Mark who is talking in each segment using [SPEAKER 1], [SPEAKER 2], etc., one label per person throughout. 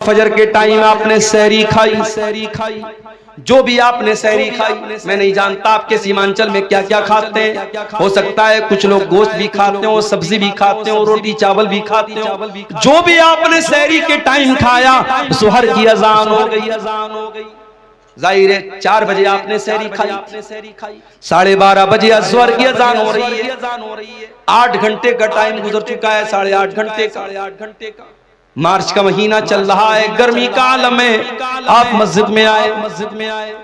[SPEAKER 1] फजर के टाइम आपने सहरी खाई, जो भी आपने सहरी खाई, मैं नहीं जानता आपके सीमांचल में क्या क्या खाते हैं। हो सकता है कुछ लोग गोश्त भी खाते हो, सब्जी भी खाते हो, रोटी चावल भी खाते हो। जो भी आपने सहरी के टाइम खाया, सुहर की अजान हो गई। जाहिर है 4 बजे आपने सहरी खाई, 12:30 बजे असर की अजान हो रही है। 8 घंटे का टाइम गुजर चुका है, 8.5 घंटे का। मार्च का महीना चल रहा है, गर्मी का आलम है। आप मस्जिद में आए,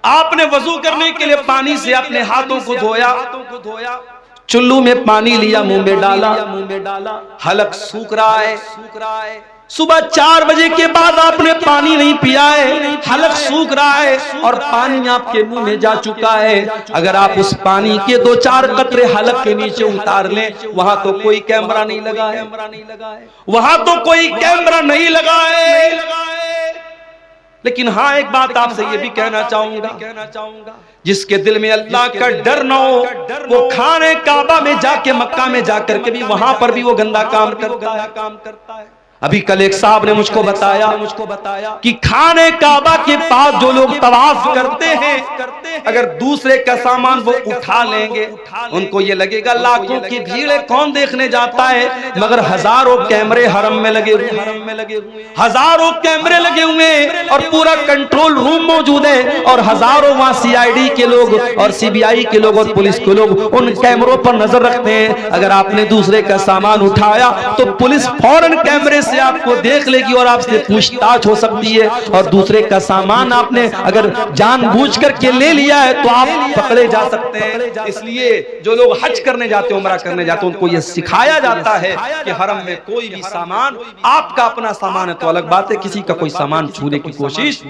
[SPEAKER 1] आपने वजू करने के लिए पानी से अपने हाथों को धोया, चुल्लू में पानी लिया, मुंह में डाला, हलक सूख रहा है। सुबह 4 बजे के बाद आपने पानी नहीं पिया है, हलक सूख रहा है और पानी आपके मुंह में जा चुका है। अगर आप उस पानी के 2-4 कतरे हलक के नीचे उतार लें, वहां तो कोई कैमरा नहीं लगा है, वहां तो कोई कैमरा नहीं लगा है। लेकिन हाँ, एक बात आपसे ये भी कहना चाहूंगा, जिसके दिल में अल्लाह का डर ना हो, वो खाने काबा में जाके, मक्का में जाकर के भी वहां पर भी वो गंदा काम करता है। अभी कल एक साहब ने मुझको बताया कि खाने काबा के पास जो लोग तवाफ करते हैं, अगर दूसरे का सामान वो उठा लेंगे, उनको ये लगेगा लाखों की भीड़ है, कौन देखने जाता है, मगर हजारों कैमरे हरम में लगे हुए, हजारों कैमरे लगे हुए और पूरा कंट्रोल रूम मौजूद है और हजारों वहां CID के लोग और CBI के लोग और पुलिस के लोग उन कैमरों पर नजर रखते हैं। अगर आपने दूसरे का सामान उठाया तो पुलिस फौरन कैमरे से आपको देख लेगी और आपसे पूछताछ हो सकती है। और दूसरे का सामान आपने अगर जानबूझ करके ले लिया है तो आप पकड़े जा सकते हैं। इसलिए जो लोग हज करने जाते हैं, उमरा करने जाते हैं, उनको यह सिखाया जाता है कि हरम में कोई भी सामान, आपका अपना सामान है तो अलग बात है, किसी का कोई सामान छूने की कोशिश।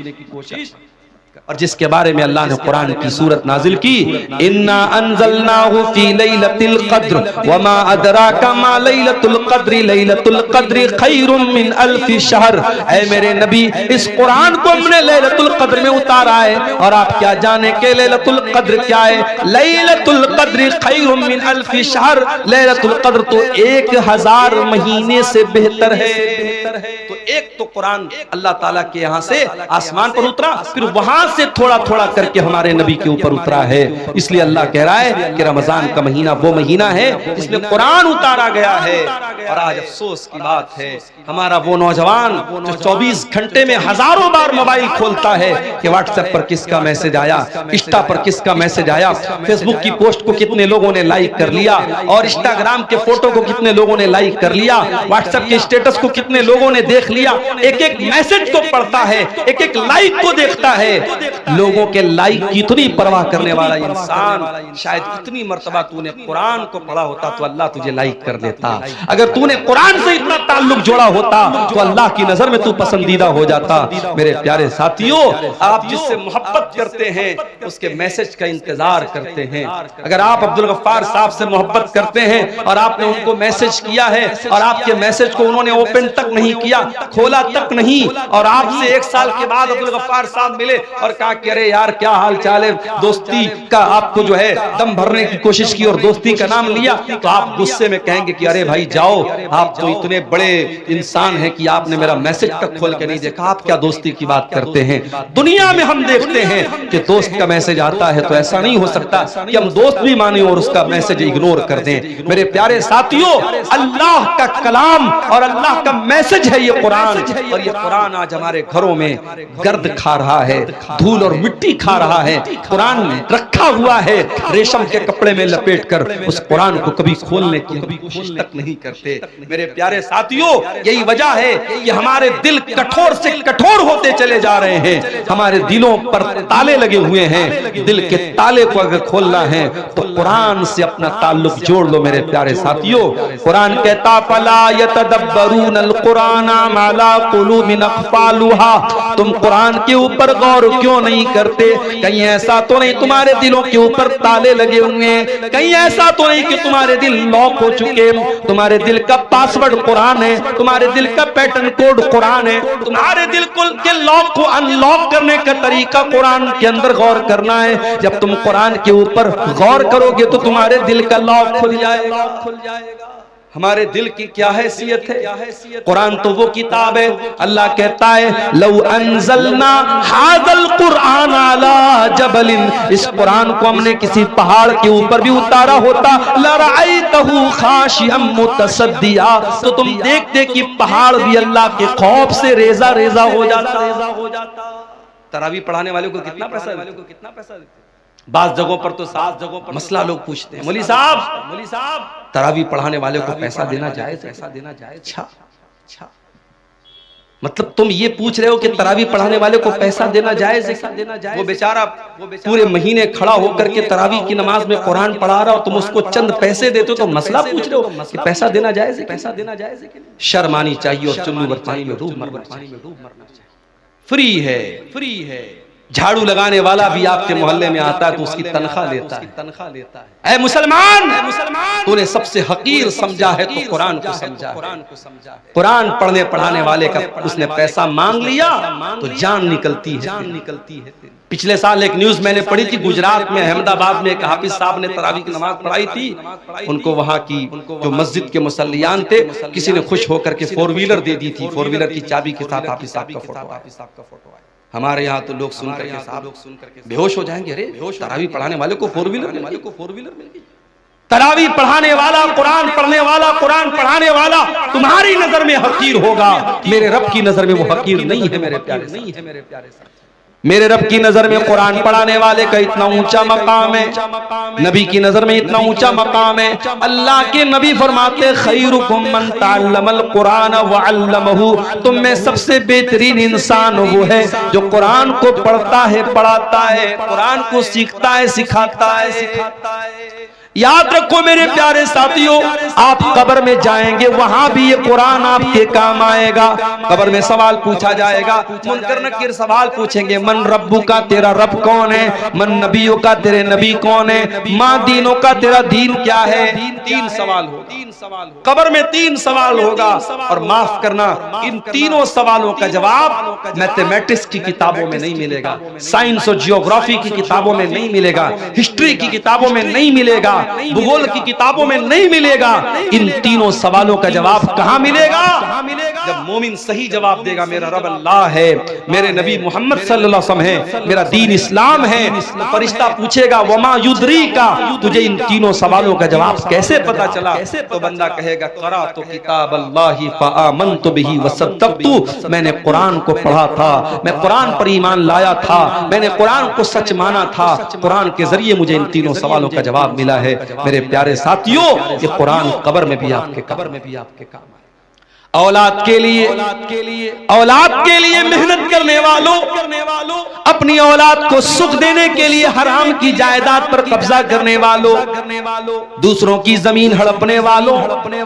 [SPEAKER 1] और जिसके बारे में अल्लाह ने कुरान की सूरत नाजिल की, इन्ना अंज़लनाहु फी लैलतिल क़द्र वमा अदराका मा लैलतुल क़द्र, लैलतुल क़द्र खैरुम मिन अल्फि शहर। ऐ मेरे नबी, इस कुरान को हमने लैलतुल क़द्र में उतारा है और आप क्या जाने के लैलतुल क़द्र क्या है। लैलतुल क़द्र खैरुम मिन अल्फि शहर, लैलतुल क़द्र तो 1000 महीने से बेहतर है। तो एक तो कुरान अल्लाह ताला के यहाँ से आसमान पर उतरा, फिर वहां से थोड़ा थोड़ा करके हमारे नबी के ऊपर उतरा है। इसलिए अल्लाह कह रहा है कि रमजान का महीना वो महीना है जिसमें कुरान उतारा गया है। और आज अफसोस की बात है, हमारा वो नौजवान जो 24 घंटे में हजारों बार मोबाइल खोलता है कि व्हाट्सएप पर किसका मैसेज आया, इंस्टा पर किसका मैसेज आया, फेसबुक की पोस्ट को कितने लोगों ने लाइक कर लिया और इंस्टाग्राम के फोटो को कितने लोगों ने लाइक कर लिया, व्हाट्सएप के स्टेटस को कितने लोगों ने देख लिया। एक एक मैसेज को पढ़ता है, एक एक लाइक को देखता है। लोगों के लाइक की इतनी परवाह करने वाला इंसान, शायद इतनी मर्तबा तूने कुरान को पढ़ा होता तो अल्लाह तुझे लाइक कर देता। अगर तूने कुरान से इतना ताल्लुक जोड़ा होता तो अल्लाह की नजर में तू पसंदीदा हो जाता। मेरे प्यारे साथियों, आप जिससे मोहब्बत करते हैं उसके मैसेज का इंतजार करते हैं। अगर आप अब्दुल गफ्फार साहब से मोहब्बत करते हैं और आपने उनको मैसेज किया है और आपके मैसेज को उन्होंने ओपन तक नहीं किया, खोला तक नहीं, और आपसे 1 साल के बाद अब्दुल गफ्फार साहब मिले और कहा कि अरे यार क्या हाल चाल है, दोस्ती का आपको जो है दम भरने की कोशिश की और दोस्ती का नाम लिया, तो आप गुस्से में कहेंगे कि अरे भाई जाओ, आप तो इतने बड़े इंसान हैं कि आपने मेरा मैसेज तक खोल के नहीं देखा, आप क्या दोस्ती की बात करते हैं। दुनिया में हम देखते हैं कि दोस्त का मैसेज आता है तो ऐसा नहीं हो सकता कि हम दोस्त भी माने और उसका मैसेज इग्नोर कर दें। मेरे प्यारे साथियों, अल्लाह का कलाम और अल्लाह का मैसेज है ये कुरान, और ये कुरान आज हमारे घरों में गर्द खा रहा है, धूल और मिट्टी खा रहा है। कुरान रखा हुआ है रेशम के कपड़े में लपेटकर, उस कुरान को कभी खोलने की कभी कोशिश तक नहीं करते। मेरे प्यारे साथियों, यही वजह है कि हमारे दिल कठोर से कठोर होते चले जा रहे हैं। हमारे दिलों पर ताले लगे हुए हैं। दिल के ताले को अगर खोलना है तो कुरान से अपना ताल्लुक जोड़ लो। मेरे प्यारे साथियों, कुरान कहता फला यतदब्बरूनल कुरान माला कुलूबिन अक़फ़ालुहा, तुम कुरान के ऊपर गौर क्यों नहीं करते? कहीं ऐसा तो नहीं तुम्हारे दिलों के ऊपर ताले लगे हुए, कहीं ऐसा तो नहीं कि तुम्हारे दिल लॉक हो चुके, तुम्हारे दिल का पासवर्ड कुरान है, तुम्हारे दिल का पैटर्न कोड कुरान है, तुम्हारे दिल के लॉक को अनलॉक करने का तरीका कुरान के अंदर गौर करना है। जब तुम कुरान के ऊपर गौर करोगे तो तुम्हारे दिल का लॉक खुल जाएगा। हमारे दिल की क्या हैसियत है। कुरान तो वो किताब है, अल्लाह कहता है लौ अंज़लना हाज़ल कुरान अला जबलिन, इस कुरान को हमने किसी पहाड़ के ऊपर भी उतारा होता, लरअयतहु खाशिअम मुतसद्दिया, तो तुम देखते कि पहाड़ भी अल्लाह के खौफ से रेजा रेजा हो जाता। तरावी पढ़ाने वाले को कितना पैसा देते? बास जगहों पर तो 7 जगहों पर मसला लोग पूछते हैं, मौली साहब तरावी पढ़ाने वाले को पैसा देना जायज? अच्छा, मतलब तुम ये पूछ रहे हो कि तरावी पढ़ाने वाले को पैसा देना जायज है? वो बेचारा पूरे महीने खड़ा होकर के तरावी की नमाज में कुरान पढ़ा रहा हो, तुम उसको चंद पैसे देते हो तो मसला पूछ रहे हो कि पैसा देना जायज है? शर्म आनी चाहिए और चुन्नू भर पानी में डूब मरना चाहिए। फ्री है। झाड़ू लगाने वाला भी आपके मोहल्ले में आता है तो उसकी तनख्वाह लेता है। ऐ मुसलमान, तूने सबसे हकीर समझा है तो कुरान को समझा। कुरान पढ़ने पढ़ाने वाले का उसने पैसा मांग लिया तो जान निकलती है। पिछले साल एक न्यूज मैंने पढ़ी थी, गुजरात में अहमदाबाद में एक हाफिज साहब ने तरावी की नमाज पढ़ाई थी। उनको वहां की जो मस्जिद के मुसल्लियान थे, किसी ने खुश होकर के 4 व्हीलर दे दी थी। 4 व्हीलर की चाबी के साथ हाफिज साहब का फोटो। हमारे यहाँ तो लोग सुन करके बेहोश हो जाएंगे। अरे तरावी पढ़ाने वाले को 4 व्हीलर मिल गई। तरावी पढ़ाने वाला, कुरान पढ़ने वाला, कुरान पढ़ाने वाला तुम्हारी नजर में हकीर होगा, मेरे रब की नजर में वो हकीर नहीं है मेरे प्यारे। मेरे रब की नजर में कुरान पढ़ाने वाले का इतना ऊंचा मकाम है, नबी की नजर में इतना ऊंचा मकाम है। अल्लाह के नबी फरमाते खैरुकुम मन तअल्लमल कुरान व अल्लमहु, तुम में सबसे बेहतरीन इंसान वो है जो कुरान को पढ़ता है, पढ़ाता है, कुरान को सीखता है, सिखाता है। याद रखो मेरे प्यारे साथियों, आप कब्र में जाएंगे वहां भी ये कुरान आपके काम आएगा। कब्र में सवाल पूछा जाएगा, मुनकर नकीर सवाल पूछेंगे, मन रब्बू का, तेरा रब कौन है? मन नबियों का, तेरे नबी कौन है? माँ दीनों का, तेरा दीन क्या है? 3 सवाल होगा कब्र में, 3 सवाल होगा। और माफ करना, इन तीनों सवालों का जवाब मैथमेटिक्स की किताबों में नहीं मिलेगा, साइंस और जियोग्राफी की किताबों में नहीं मिलेगा, हिस्ट्री की किताबों में नहीं मिलेगा, भूगोल की किताबों में नहीं मिलेगा। इन तीनों सवालों का जवाब कहां मिलेगा? जब मोमिन सही जवाब देगा मेरा रब अल्लाह है, मेरे नबी मोहम्मद सल्लल्लाहु अलैहि वसल्लम है, मेरा दीन इस्लाम है, तो फरिश्ता पूछेगा वमा युद्री का, तुझे इन तीनों सवालों का जवाब कैसे पता चला? तो बंदा कहेगा करा तो किताब अल्लाह फआमनतु बिही वसद्दक़तु, मैंने कुरान को पढ़ा था, मैं कुरान पर ईमान लाया था, मैंने कुरान को सच माना था, कुरान के जरिए मुझे इन तीनों सवालों का जवाब मिला है। मेरे प्यारे साथियों, ये कुरान कब्र में भी आपके काम। औलाद के लिए मेहनत करने वालों, अपनी औलाद को सुख देने के लिए हराम की जायदाद पर कब्जा करने वालों, दूसरों की जमीन हड़पने वालों,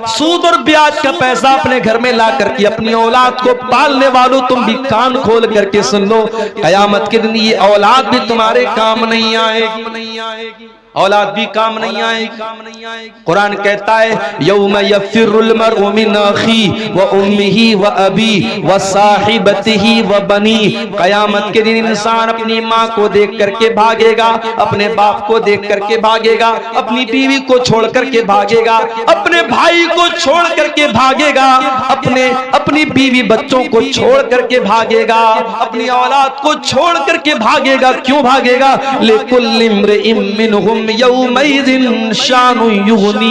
[SPEAKER 1] सूद और ब्याज का पैसा अपने घर में ला करके अपनी औलाद को पालने वालों, तुम भी कान खोल करके सुन लो, कयामत के दिन ये औलाद भी तुम्हारे काम नहीं आएगी। औलाद भी काम नहीं आएगी। कुरान कहता है यौम यफिरुल मरउ मिन अखी व उम्मिही व अबी व साहिबतिही व बनी, कयामत के दिन इंसान अपनी माँ को देख करके भागेगा, अपने बाप को देख करके भागेगा, अपनी बीवी को छोड़ करके भागेगा, अपने भाई को छोड़ करके भागेगा, अपनी बीवी बच्चों को छोड़ करके भागेगा, अपनी औलाद को छोड़ करके भागेगा। क्यों भागेगा? लिकुल्लि इम्रिइम मिनहुम यौमइज़िन शानु युगनी,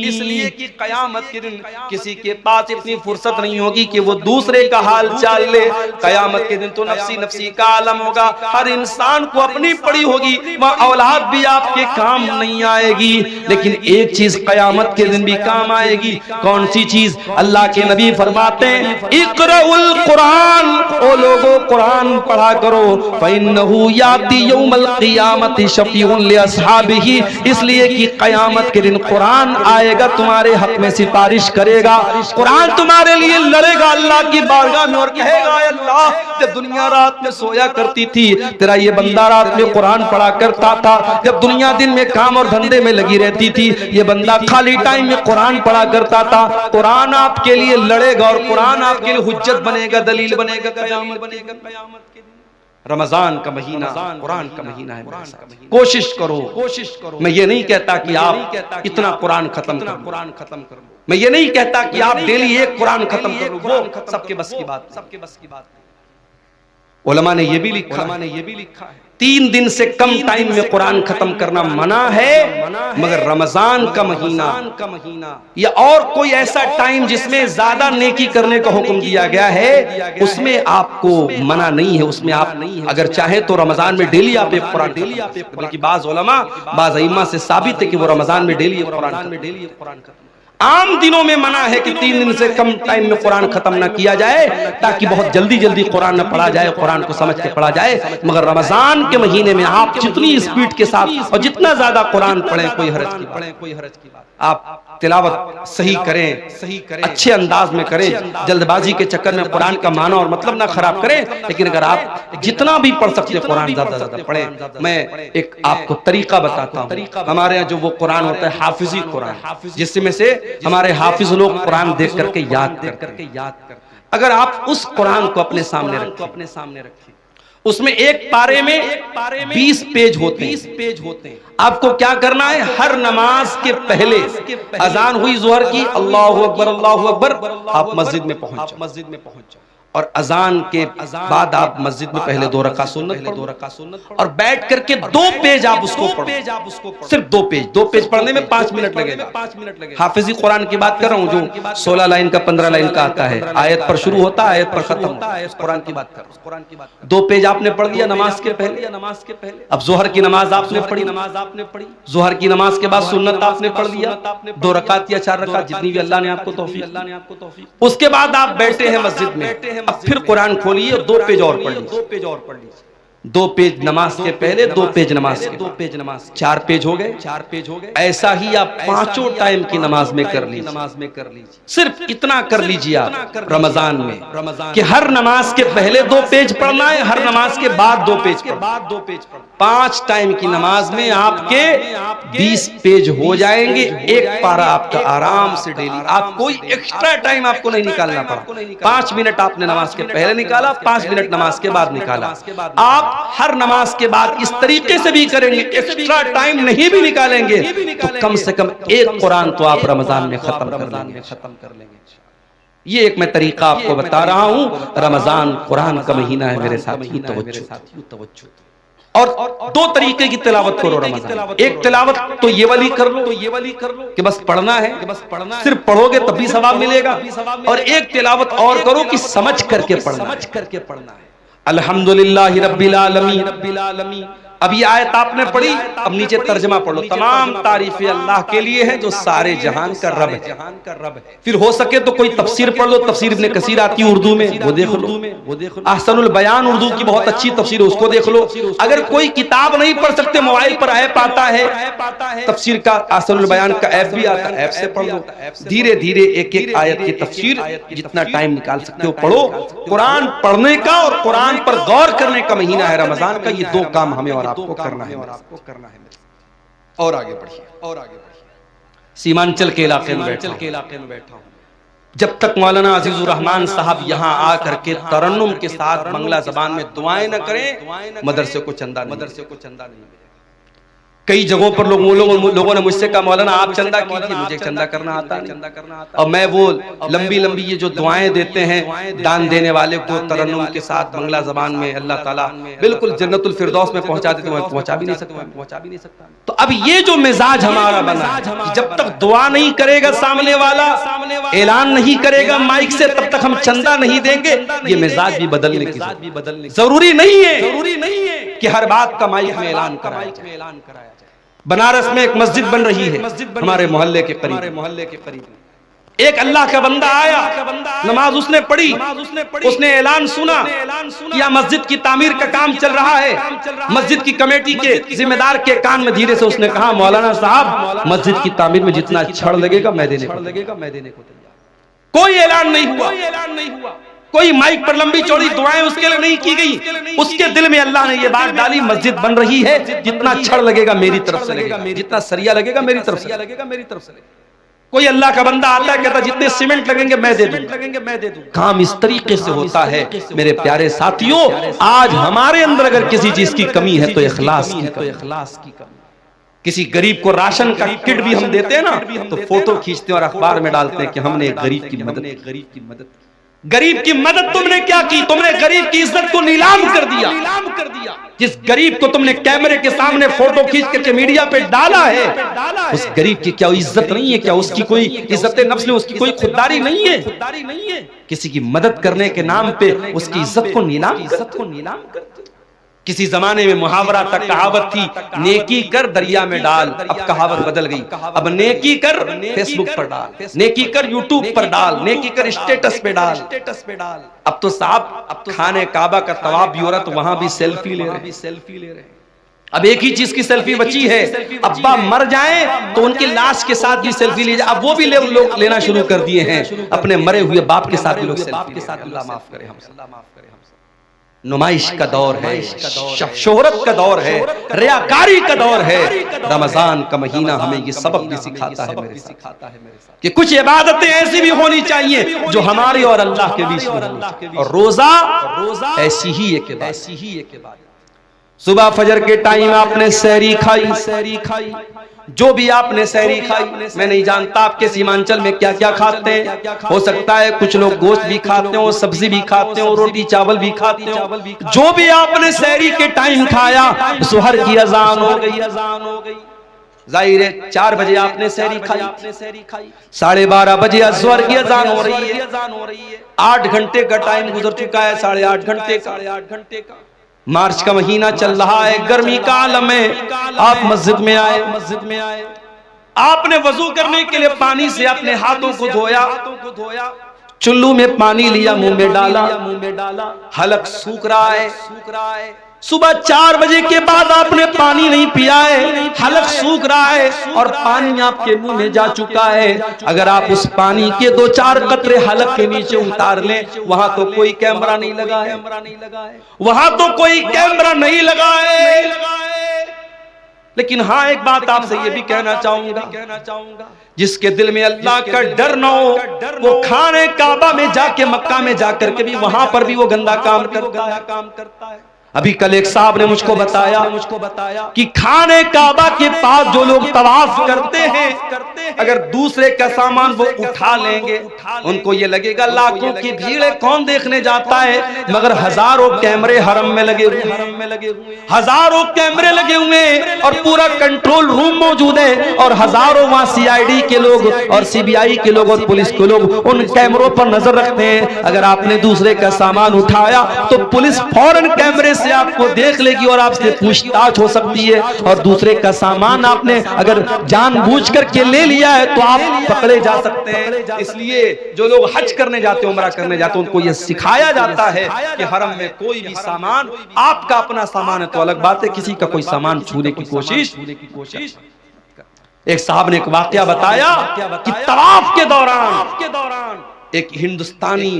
[SPEAKER 1] इसलिए कि कयामत के दिन किसी के पास इतनी फुर्सत नहीं होगी कि वो दूसरे का हाल चाल ले। कयामत के दिन तो नफ्सी नफ्सी का आलम होगा, हर इंसान को अपनी पड़ी होगी, वह औलाद भी आपके काम नहीं आएगी। लेकिन एक चीज कयामत के दिन भी काम आएगी। कौन सी चीज? अल्लाह के नबी फरमाते हैं इक़राउल कुरान, ओ लोगों कुरान पढ़ा करो, फ़इन्नहु याती यौमल क़ियामति शफ़ीउन लिअस्हाबिही, इसलिए कि कयामत के दिन कुरान आएगा, तुम्हारे हक में सिफारिश करेगा, कुरान तुम्हारे लिए लड़ेगा अल्लाह की बारगाह में और कहेगा अल्लाह, जब दुनिया रात में सोया करती थी तेरा ये बंदा रात में कुरान पढ़ा करता था, जब दुनिया दिन में काम और धंधे में लगी रहती थी ये बंदा खाली टाइम में कुरान पढ़ा करता था। कुरान आपके लिए लड़ेगा और कुरान आपके लिए हुज्जत बनेगा, दलील बनेगा कयामत के दिन। रमजान का महीना कुरान का महीना है मेरे साथ। कोशिश करो। मैं ये नहीं कहता कि आप इतना कुरान खत्म करो। मैं ये नहीं कहता कि आप डेली एक कुरान खत्म करो, वो सबके बस की बात। उलमा ने ये भी लिखा है 3 दिन से कम टाइम में कुरान खत्म करना मना है, मगर रमजान का महीना या और कोई ऐसा टाइम जिसमें ज्यादा नेकी करने का हुक्म दिया गया है, उसमें आपको मना नहीं है। उसमें आप अगर चाहे तो रमजान में डेली आप एक कुरान, बल्कि बाज़ उलमा बाज़ अइम्मा से साबित है कि वो रमजान में डेली कुरान आम दिनों में मना है कि 3 दिन से कम टाइम में कुरान खत्म ना किया जाए, ताकि बहुत जल्दी कुरान न पढ़ा जाए, कुरान को समझ के पढ़ा जाए। मगर रमजान के महीने में आप जितनी स्पीड के साथ और जितना ज्यादा कुरान पढ़ें, कोई हरज की बात। आप तिलावत सही करें, अच्छे अंदाज में करें, जल्दबाजी के चक्कर में कुरान का माना और मतलब ना खराब करें। लेकिन अगर आप जितना भी पढ़ सकते हैं कुरान ज्यादा पढ़ें। मैं एक आपको तरीका बताता हूँ। हमारे यहाँ जो वो कुरान होता है हाफिजी कुरान, जिसमें से हमारे हाफिज लोग कुरान देख करके याद करके अगर आप उस कुरान को अपने सामने रखें, उसमें एक पारे में 20 पेज होते हैं। आपको क्या करना है, हर नमाज के पहले अजान हुई जोहर की, अल्लाहु अकबर, आप मस्जिद में पहुंच जाओ और अजान के बाद आप मस्जिद में पहले 2 रकात सुन्नत और बैठ करके 2 पेज आप उसको पढ़ो। सिर्फ 2 पेज पढ़ने में 5 मिनट लगेगा। हाफिजी कुरान की बात कर रहा हूँ, जो 16 लाइन का 15 लाइन का आता है, आयत पर शुरू होता है, आयत पर खत्म होता है। कुरान की बात कर रहा हूँ। 2 पेज आपने पढ़ लिया नमाज के पहले। अब जोहर की नमाज आपने पढ़ी, जोहर की नमाज के बाद सुन्नत आपने पढ़ लिया, 2 रकात या 4 रकात, जितनी भी अल्लाह ने आपको तौफीक। उसके बाद आप बैठे हैं मस्जिद में, अब फिर कुरान खोलिए और 2 पेज और पढ़ लीजिए। 2 पेज नमाज के पहले, 2 पेज नमाज के 4 पेज हो गए। ऐसा ही आप 5 टाइम की नमाज में कर लीजिए। सिर्फ इतना कर लीजिए आप रमजान में कि हर नमाज के पहले 2 पेज पढ़ना है, हर नमाज के बाद 2 पेज 5 टाइम की नमाज में आपके 20 पेज हो जाएंगे। एक पारा आपका आराम से डेली। आप कोई एक्स्ट्रा टाइम आपको नहीं निकालना पड़ा। 5 मिनट आपने नमाज के पहले निकाला, 5 मिनट नमाज के बाद निकाला। आप हर नमाज के बाद इस तरीके से भी करेंगे, एक्स्ट्रा टाइम नहीं भी निकालेंगे, तो कम से कम एक कुरान तो आप रमजान में खत्म कर लेंगे। ये एक मैं तरीका आपको बता रहा हूं। रमजान कुरान का महीना है मेरे साथियों, तवज्जो। और 2 तरीके की तिलावत करो रमजान। एक तिलावत तो ये वाली कर लो कि बस पढ़ना है, सिर्फ पढ़ोगे तब भी सवाब मिलेगा। और एक तिलावत और करो कि समझ करके पढ़ना है। अल्हम्दुलिल्लाहि रब्बिल आलमीन। अब ये आयत आपने पढ़ी, अब नीचे तर्जमा पढ़ लो। तमाम तारीफें अल्लाह के लिए हैं जो सारे जहान का रब है। फिर हो सके तो कोई तफसीर पढ़ लो, तफसीर इब्ने कसीर आती है उर्दू में, वो देख लो। अहसनुल बयान उर्दू की बहुत अच्छी तफसीर है, उसको देख लो। अगर कोई किताब नहीं पढ़ सकते, मोबाइल पर ऐप आता है तफसीर का, अहसनुल बयान का ऐप भी आता है, ऐप से पढ़ लो। धीरे धीरे एक एक आयत की तफसीर जितना टाइम निकाल सकते हो पढ़ो। कुरान पढ़ने का और कुरान पर गौर करने का महीना है रमजान का। ये 2 काम हमें और आपको करना है। और आगे बढ़िए। सीमांचल के इलाके में बैठा हूं। जब तक मौलाना अजीजुर रहमान साहब यहाँ आकर के तरन्नुम के साथ बांग्ला जबान में दुआएं न करें, मदरसे को चंदा नहीं मिलेगा। कई जगहों पर लोगों ने मुझसे कहा, मौलाना आप चंदा कीजिए, मुझे चंदा करना आता नहीं। और मैं वो लंबी ये जो दुआएं देते हैं दान देने वाले को तरन्नुम के साथ बांग्ला जबान में, अल्लाह ताला बिल्कुल जन्नतुल फिरदौस में पहुंचा देते, मैं पहुंचा भी नहीं सकता। तो अब ये जो मिजाज हमारा बना है, जब तक दुआ नहीं करेगा सामने वाला, ऐलान नहीं करेगा माइक से, तब तक हम चंदा नहीं देंगे। ये मिजाज भी बदलने की जरूरी नहीं है कि हर बात का माइक में ऐलान कराया। बनारस में एक मस्जिद बन रही है हमारे मोहल्ले के करीब। एक अल्लाह का बंदा आया, नमाज उसने पढ़ी, उसने ऐलान सुना या मस्जिद की तामीर का काम चल रहा है। मस्जिद की कमेटी के जिम्मेदार के कान में धीरे से उसने कहा, मौलाना साहब मस्जिद की तामीर में जितना छड़ लगेगा मैं देने को तैयार। कोई ऐलान नहीं हुआ, कोई माइक पर लंबी चौड़ी दुआएं उसके लिए नहीं की गई। उसके दिल में अल्लाह ने ये बात डाली, मस्जिद बन रही है, जितना छड़ लगेगा मेरी तरफ से लगेगा, जितना सरिया लगेगा मेरी तरफ से लगेगा। कोई अल्लाह का बंदा आता है कहता जितने सीमेंट लगेंगे मैं दे दूं। काम इस तरीके से होता है मेरे प्यारे साथियों। आज हमारे अंदर अगर किसी चीज की कमी है तो इखलास की कमी। किसी गरीब को राशन का किट भी हम देते हैं ना तो फोटो खींचते हैं और अखबार में डालते हैं कि हमने गरीब की मदद। गरीब की मदद तुमने क्या की? तुमने गरीब की इज्जत को नीलाम कर दिया। जिस गरीब को तुमने कैमरे के सामने फोटो खींच करके मीडिया पे डाला है, उस गरीब की क्या इज्जत नहीं है? क्या उसकी कोई इज्जत नफ्स नहीं? उसकी कोई खुददारी नहीं है? किसी की मदद करने के नाम पे उसकी इज्जत को नीलाम कर। किसी जमाने में मुहावरा तक कहावत थी, नेकी कर दरिया में डाल। अब कहावत बदल गई, अब नेकी कर फेसबुक पर डाल, नेकी कर यूट्यूब पर डाल, नेकी कर स्टेटस पे डाल। अब तो साहब खाने काबा का तवाफ भी हो रहा तो वहां भी सेल्फी ले रहे। अब एक ही चीज की सेल्फी बची है, अब्बा मर जाए तो उनकी लाश के साथ भी सेल्फी ली जाए। अब वो भी लोग लेना शुरू कर दिए हैं, अपने मरे हुए बाप के साथ भी लोग सेल्फी। अल्लाह माफ करे हमसे। नुमाइश का दौर है, शोहरत का दौर है, रियाकारी का दौर है। रमजान का महीना हमें ये सबक भी सिखाता है मेरे साथ कि कुछ इबादतें ऐसी भी होनी चाहिए जो हमारी और अल्लाह के बीच में। और रोजा ऐसी ही एक इबादत। सुबह फजर के टाइम आपने सहरी खाई, जो भी आपने सहरी खाई, मैं नहीं जानता आपके सीमांचल में क्या क्या खाते हैं। हो सकता है कुछ लोग गोश्त भी खाते हो, सब्जी भी खाते हो, रोटी चावल भी खाते हो। जो भी आपने सहरी के टाइम खाया, सुहर की अजान हो गई। जाहिर है 4 बजे आपने सहरी खाई, 12:30 बजे असर की अजान हो रही है। 8 घंटे का टाइम गुजर चुका है, 8.5 घंटे का। मार्च का महीना चल रहा है, गर्मी का आलम है। आप मस्जिद में आए, आपने वजू करने के लिए पानी से अपने हाथों को धोया, चुल्लू में पानी लिया, मुंह में डाला, हलक सूख रहा है। सुबह 4 बजे के बाद आपने पानी नहीं पिया है, हलक सूख रहा है और पानी आपके मुंह में जा चुका है। अगर आप उस पानी के 2-4 कतरे हलक के नीचे उतार लें, वहां तो कोई कैमरा नहीं लगा है, वहां तो कोई कैमरा नहीं लगा है। लेकिन हाँ, एक बात आपसे ये भी कहना चाहूंगा, जिसके दिल में अल्लाह का डर न हो, वो खाने काबा में जाके, मक्का में जाकर के भी वहां पर भी वो गंदा काम करता है। अभी कल एक साहब ने मुझको बताया कि खाने काबा के पास जो लोग तवाफ करते हैं, अगर दूसरे का सामान वो उठा लेंगे, उनको ये लगेगा लाखों की भीड़ है, कौन देखने जाता है, मगर हजारों कैमरे हरम में लगे हुए, हजारों कैमरे लगे हुए और पूरा कंट्रोल रूम मौजूद है और हजारों वहां CID के लोग और CBI के लोग और पुलिस के लोग उन कैमरों पर नजर रखते हैं। अगर आपने दूसरे का सामान उठाया तो पुलिस फौरन कैमरे से आपको देख लेगी और आपसे पूछताछ हो सकती है। और दूसरे का सामान आपने अगर जानबूझ करके ले लिया है तो आप पकड़े जा सकते हैं। इसलिए जो लोग हज करने जाते हैं, उम्रा करने जाते हैं, उनको यह सिखाया जाता है कि हरम में कोई भी सामान, आपका अपना सामान है तो अलग बात है, किसी का कोई सामान छूने की कोशिश। एक साहब ने एक वाकया बताया कि तवाफ के दौरान एक हिंदुस्तानी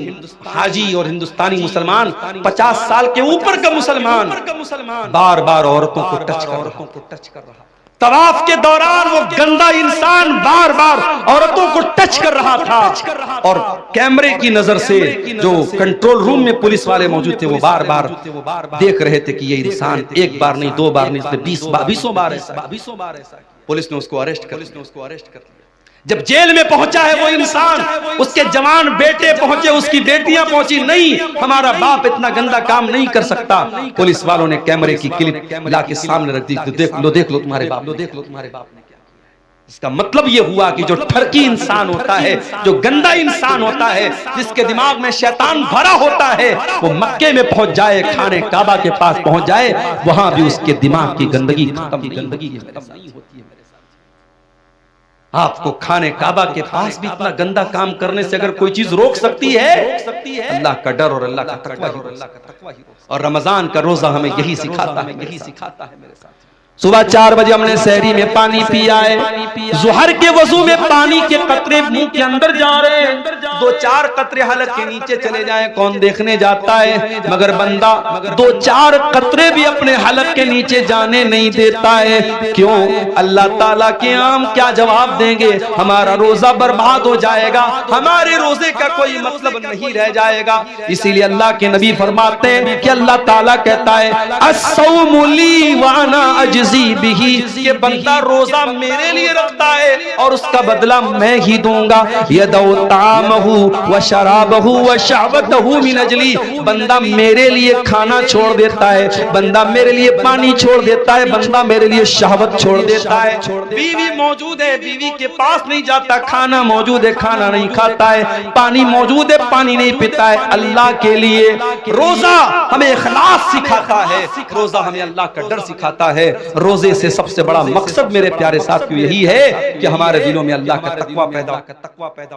[SPEAKER 1] हाजी और हिंदुस्तानी मुसलमान, 50 साल के ऊपर का मुसलमान, बार बार औरतों को टच कर रहा। तवाफ के दौरान वो गंदा इंसान बार बार औरतों को टच कर रहा था और कैमरे की नजर से जो कंट्रोल रूम में पुलिस वाले मौजूद थे, वो बार बार देख रहे थे कि ये इंसान एक बार नहीं, 2 बार नहीं, 20 बार ऐसा। पुलिस ने उसको अरेस्ट कर लिया। जब जेल में पहुंचा है वो इंसान, उसके जवान बेटे पहुंचे, उसकी बेटियां पहुंची, नहीं हमारा बाप इतना गंदा काम नहीं कर सकता। पुलिस वालों ने कैमरे की क्लिप लाके सामने रख दी, देख लो तुम्हारे बाप ने क्या। इसका मतलब ये हुआ कि जो ठरकी इंसान होता है, जो गंदा इंसान होता है, जिसके दिमाग में शैतान भरा होता है, वो मक्के में पहुंच जाए, खाने काबा के पास पहुंच जाए, वहां भी उसके दिमाग की गंदगी खत्म नहीं होती है। आपको खाने काबा के पास भी इतना गंदा काम करने से अगर कोई चीज रोक सकती है, अल्लाह का डर और अल्लाह का तकवा ही। और रमजान का रोजा हमें यही सिखाता है मेरे साथ। सुबह 4 बजे हमने सहरी में पानी पिया है, ज़ुहर के वजू में पानी के कतरे मुंह के अंदर जा रहे हैं, 2-4 कतरे हलक के नीचे चले जाएं, कौन देखने जाता है? मगर बंदा 2-4 कतरे भी अपने हलक के नीचे जाने नहीं देता है। क्यों? अल्लाह ताला के आम क्या जवाब देंगे? हमारा रोजा बर्बाद हो जाएगा, हमारे रोजे का कोई मतलब नहीं रह जाएगा। इसीलिए अल्लाह के नबी फरमाते हैं कि अल्लाह ताला कहता है अस्सौमु ली व अना अजज़ी बिही, कि बंदा रोजा मेरे लिए रखता है और उसका बदला मैं ही दूंगा। यदउ तामहु व शराबहु व शहवतहु मिन अजली, बंदा मेरे लिए खाना छोड़ देता है, बंदा मेरे लिए पानी छोड़ देता है, बंदा मेरे लिए शहवत छोड़ देता है। बीवी मौजूद है, बीवी के पास नहीं जाता, खाना मौजूद है, खाना नहीं खाता है, पानी मौजूद है, पानी नहीं पीता है। अल्लाह के लिए रोजा हमें इखलास सिखाता है, रोजा हमें अल्लाह का डर सिखाता है। रोजे से सबसे बड़ा मकसद मेरे प्यारे साथियों यही है कि हमारे दिलों में अल्लाह का तकवा पैदा